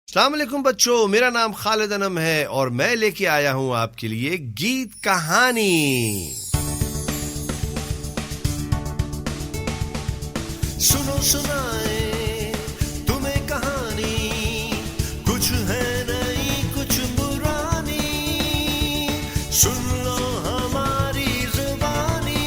अस्सलाम वालेकुम बच्चों, मेरा नाम खालिद अनम है और मैं लेके आया हूँ आपके लिए गीत कहानी। सुनो सुनाए तुम्हें कहानी, कुछ है नई कुछ पुरानी, सुन लो हमारी जुबानी।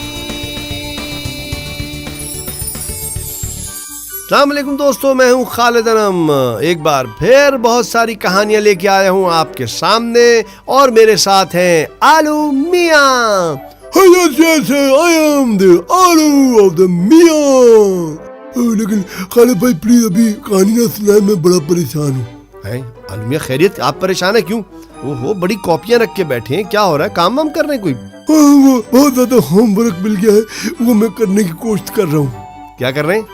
अस्सलाम वालेकुम दोस्तों, मैं हूँ खालिद अनम। एक बार फिर बहुत सारी कहानियां लेके आया हूँ आपके सामने और मेरे साथ हैं आलू मियाँ। I am the आलू of the मियाँ। लेकिन खालिद भाई प्लीज अभी कहानी ना सुनाए, मैं बड़ा परेशान हूँ। हैं आलू मियाँ, खैरियत? आप परेशान है क्यों? ओहो, बड़ी कॉपियां रख के बैठे हैं, क्या हो रहा है? काम वाम कर रहे हैं कोई? वो बहुत ज्यादा होमवर्क मिल गया है, वो मैं करने की कोशिश कर रहा हूँ। क्या कर रहे हैं?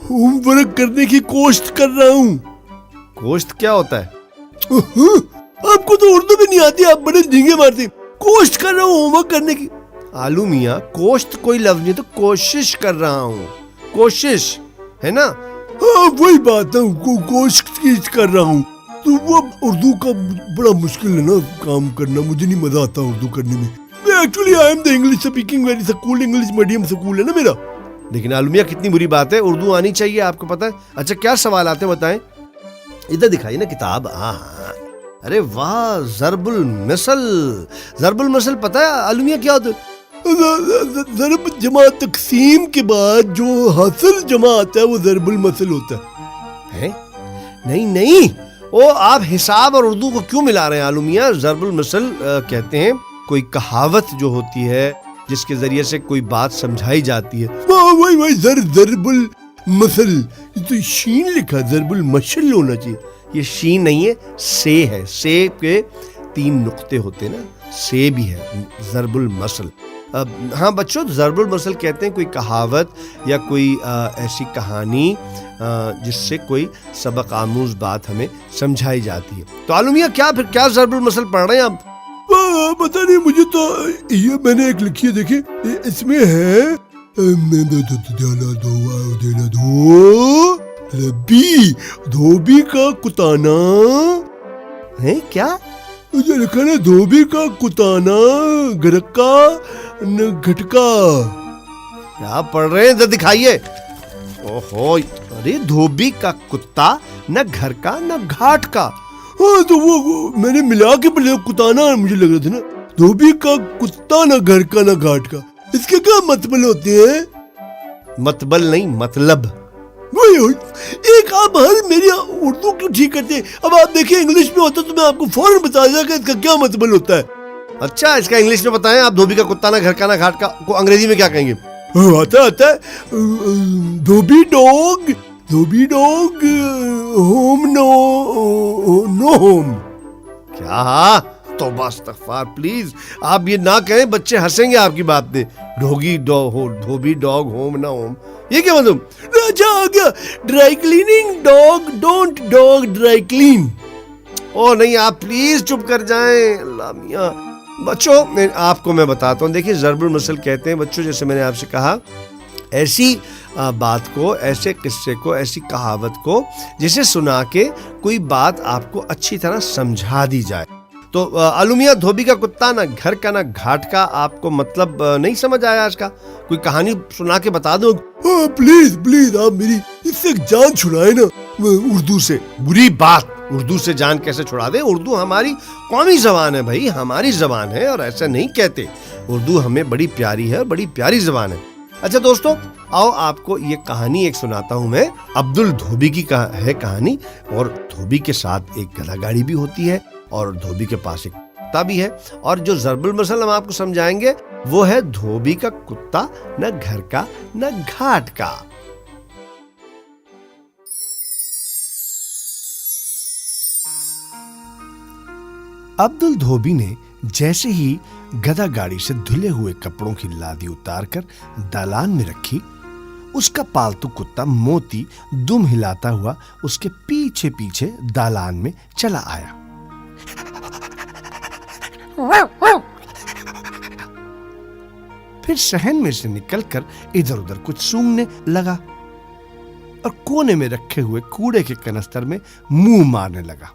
होमवर्क करने की कोशिश कर रहा हूँ। कोष्ट क्या होता है? आपको तो उर्दू भी नहीं आती, आप बड़े झींगे मारते। कोशिश कर रहा हूँ होमवर्क करने की। आलू मियाँ, कोष्ट कोई लफ्ज नहीं, तो कोशिश कर रहा हूँ। कोशिश है ना? हाँ वही बात है, कोशिश कर रहा हूँ। तो वो उर्दू का बड़ा मुश्किल है ना काम करना, मुझे नहीं मजा आता उर्दू करने में। मैं actually I am the English speaking very school, English medium school है ना मेरा। लेकिन आलू मियाँ, कितनी बुरी बात है, उर्दू आनी चाहिए, आपको पता है। अच्छा, क्या सवाल आते बताएं? इधर दिखाइए ना किताब। हाँ, अरे वाह, ज़रबुल मिसल। ज़रबुल मिसल पता है आलू मियाँ क्या होता है? ज़रब जमा तकसीम के बाद जो हासिल जमा आता है वो ज़रबुल मसल होता है। नहीं नहीं, ओ आप हिसाब और उर्दू को क्यों मिला रहे हैं आलू मियाँ? ज़रबुल मिसल कहते हैं कोई कहावत जो होती है जिसके जरिए से कोई बात समझाई जाती है। वही ज़रबुल मसल, तो शीन लिखा, ज़रबुल मशल होना चाहिए। ये शीन नहीं है, से है। से के 3 नुक्ते होते हैं ना, से भी है ज़रबुल मसल। हाँ बच्चों, ज़रबुल मसल कहते हैं कोई कहावत या कोई ऐसी कहानी जिससे कोई सबक आमूज बात हमें समझाई जाती है। तो आलू मियाँ, क्या ज़रबुल मसल पढ़ रहे हैं आप? पता नहीं, मुझे तो ये मैंने एक लिखी है, देखिए इसमें है धोबी का कुताना है। क्या मुझे लिखा ना, धोबी का कुताना गरका न घटका। क्या पढ़ रहे हैं, दिखाइए। ओहो, अरे धोबी का कुत्ता, न घर का न घाट का। हाँ तो वो मैंने मिला के पहले कुताना मुझे लग रहा था ना, धोबी का कुत्ता न घर का न घाट का। इसके क्या मतलब होते हैं? मतबल नहीं, मतलब। वही एक आप हर मेरी उर्दू क्यों ठीक करते हैं? अब आप देखिए इंग्लिश में होता तो मैं आपको फौरन बता देता कि इसका क्या मतलब होता है। अच्छा, इसका इंग्लिश में बताएं आप। धोबी का कुत्ता ना घर का ना घाट का को अंग्रेजी में क्या कहेंगे? आता है धोबी डॉग होम नो होम। क्या? तौबा अस्तगफार, प्लीज आप ये ना कहें, बच्चे हंसेंगे आपकी बात पे। धोबी डॉग होम ना होम, ये क्या मतलब? अच्छा आ गया, dry cleaning dog dog dry clean. ओ नहीं, आप प्लीज चुप कर जाएं। अल्लाह मियां। बच्चों, आपको मैं बताता हूँ। देखिए, ज़रबुल मसल कहते हैं बच्चों, जैसे मैंने आपसे कहा, ऐसी बात को, ऐसे किस्से को, ऐसी कहावत को जिसे सुना के कोई बात आपको अच्छी तरह समझा दी जाए। तो आलू मियाँ, धोबी का कुत्ता ना घर का ना घाट का, आपको मतलब नहीं समझ आया इसका? कोई कहानी सुना के बता दो। प्लीज आप मेरी इससे जान छुड़ाए ना उर्दू से। बुरी बात, उर्दू से जान कैसे छुड़ा दे? उर्दू हमारी कौमी जबान है भाई, हमारी जबान है, और ऐसा नहीं कहते। उर्दू हमें बड़ी प्यारी है, बड़ी प्यारी जबान है। अच्छा दोस्तों, आओ आपको ये कहानी एक सुनाता हूँ मैं। अब्दुल धोबी की है कहानी, और धोबी के साथ एक गधा गाड़ी भी होती है, और धोबी के पास एक कुत्ता भी है। और जो ज़रबुल मसल हम आपको समझाएंगे वो है धोबी का कुत्ता न घर का न घाट का। अब्दुल धोबी ने जैसे ही गधा गाड़ी से धुले हुए कपड़ों की लादी उतारकर दालान में रखी, उसका पालतू कुत्ता मोती दुम हिलाता हुआ उसके पीछे पीछे दालान में चला आया। फिर सहन में से निकलकर इधर उधर कुछ सूंघने लगा। और कोने में रखे हुए कूड़े के कनस्तर में मुंह मारने लगा।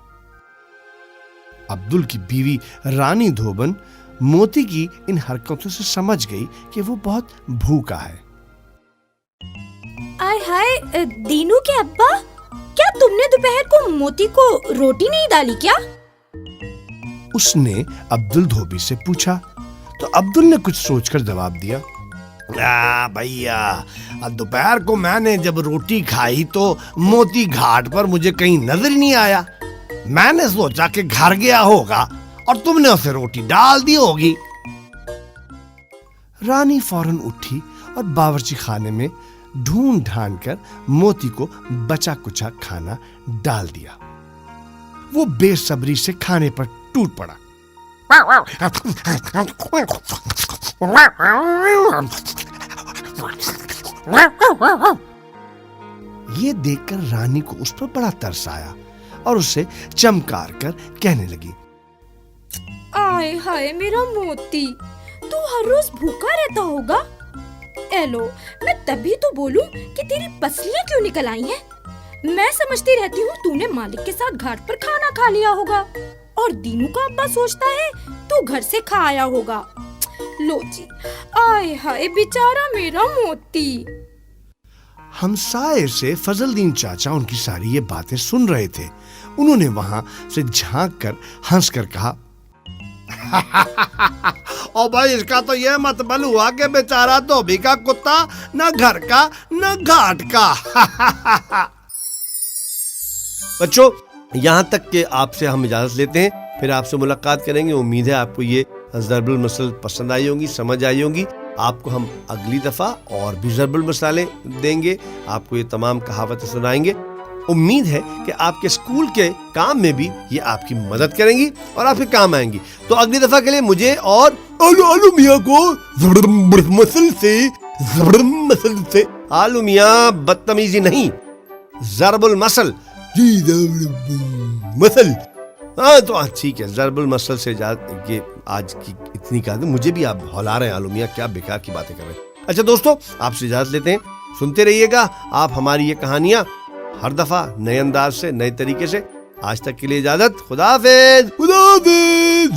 अब्दुल की बीवी रानी धोबन मोती की इन हरकतों से समझ गई कि वो बहुत भूखा है। आय हाय, दीनू के अब्बा, क्या तुमने दोपहर को मोती को रोटी नहीं डाली क्या? उसने अब्दुल धोबी से पूछा तो अब्दुल ने कुछ सोचकर जवाब दिया, भैया, दोपहर को मैंने जब रोटी खाई तो मोती घाट पर मुझे कहीं नजर ही नहीं आया। मैंने सोचा कि घर गया होगा और तुमने उसे रोटी डाल दी होगी। रानी फौरन उठी और बावर्ची खाने में ढूंढ ढांड कर मोती को बचा कुचा खाना डाल दिया। वो बेसब्री से खाने पर टूट पड़ा। ये देखकर रानी को उस पर बड़ा तरस आया और उसे चमकार कर कहने लगी, आय हाय मेरा मोती, तू हर रोज भूखा रहता होगा। एलो, मैं तभी तो बोलूं कि तेरी पसलियां क्यों निकल आई हैं। मैं समझती रहती हूँ तूने मालिक के साथ घाट पर खाना खा लिया होगा और दीनू का अब्बा सोचता है तू घर से खा आया होगा। लो जी, आय हाय बेचारा मेरा मोती। हमसाए से फजलदीन चाचा उनकी सारी ये बातें सुन रहे थे। उन्होंने वहां से झांक कर हंस कर कहा, ओ भाई, इसका तो यह मतलब हुआ कि बेचारा धोबी का कुत्ता न घर का न घाट का। बच्चों, यहाँ तक के आपसे हम इजाजत लेते हैं, फिर आपसे मुलाकात करेंगे। उम्मीद है आपको ये ज़रबुल मसल पसंद आई होंगी, समझ आई होंगी। आपको हम अगली दफा और भी ज़रबुल मसाले देंगे, आपको ये तमाम कहावतें सुनाएंगे। उम्मीद है कि आपके स्कूल के काम में भी ये आपकी मदद करेंगी और आपके काम आएंगी। तो अगली दफा के लिए मुझे और आलू मियाँ को ज़रबुल मसल से आलू मियाँ बदतमीजी नहीं, ज़रबुल मसल। जी, ज़रबुल मसल। हाँ तो ठीक है, ज़रबुल मसल से ये आज की इतनी कहा। मुझे भी आप हौला रहे हैं आलू मियाँ, क्या बेकार की बातें कर रहे हैं। अच्छा दोस्तों, आपसे इजाजत लेते हैं। सुनते रहिएगा आप हमारी ये कहानियां हर दफा नए अंदाज से, नए तरीके से। आज तक के लिए इजाजत, खुदा हाफिज। खुदा हाफिज।